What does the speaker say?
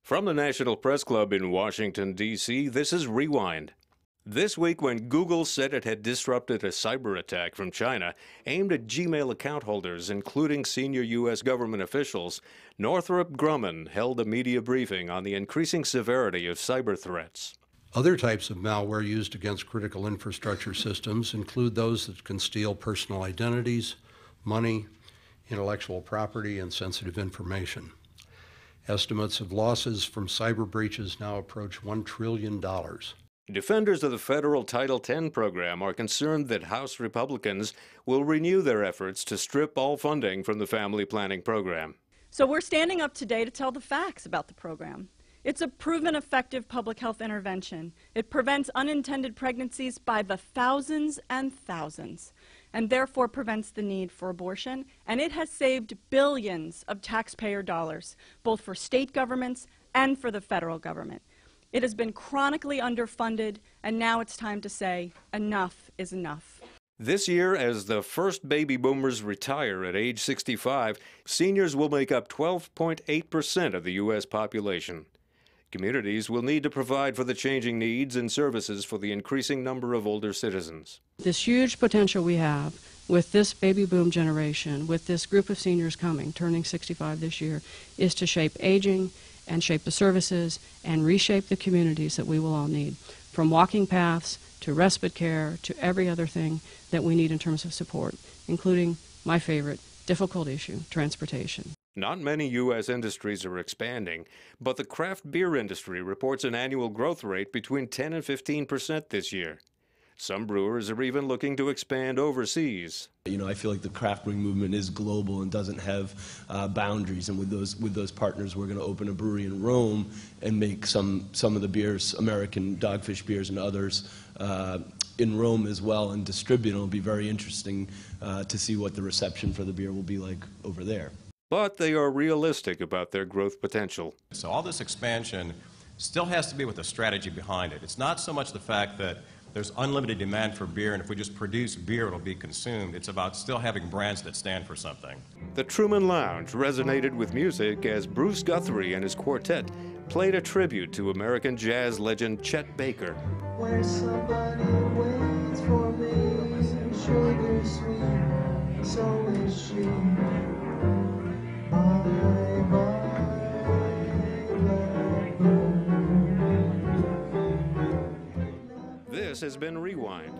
From the National Press Club in Washington, D.C., this is Rewind. This week, when Google said it had disrupted a cyber attack from China aimed at Gmail account holders, including senior U.S. government officials, Northrop Grumman held a media briefing on the increasing severity of cyber threats. Other types of malware used against critical infrastructure systems include those that can steal personal identities, money, intellectual property, and sensitive information. Estimates of losses from cyber breaches now approach $1 trillion. Defenders of the federal Title X program are concerned that House Republicans will renew their efforts to strip all funding from the family planning program. So we're standing up today to tell the facts about the program. It's a proven effective public health intervention. It prevents unintended pregnancies by the thousands and thousands, and therefore prevents the need for abortion. And it has saved billions of taxpayer dollars, both for state governments and for the federal government. It has been chronically underfunded, and now it's time to say enough is enough. This year, as the first baby boomers retire at age 65, seniors will make up 12.8% of the U.S. population. Communities will need to provide for the changing needs and services for the increasing number of older citizens. This huge potential we have with this baby boom generation, with this group of seniors coming, turning 65 this year, is to shape aging and shape the services and reshape the communities that we will all need, from walking paths to respite care to every other thing that we need in terms of support, including my favorite difficult issue, transportation. Not many U.S. industries are expanding, but the craft beer industry reports an annual growth rate between 10 and 15% this year. Some brewers are even looking to expand overseas. I feel like the craft brewing movement is global and doesn't have boundaries. And with those partners, we're going to open a brewery in Rome and make some of the beers, American Dogfish beers and others, in Rome as well, and distribute. It'll be very interesting to see what the reception for the beer will be like over there. But they are realistic about their growth potential. So all this expansion still has to be with a strategy behind it. It's not so much the fact that there's unlimited demand for beer, and if we just produce beer, it'll be consumed. It's about still having brands that stand for something. The Truman Lounge resonated with music as Bruce Guthrie and his quartet played a tribute to American jazz legend Chet Baker. Where somebody waits for me, sugar sweet, so is she. This has been Rewind.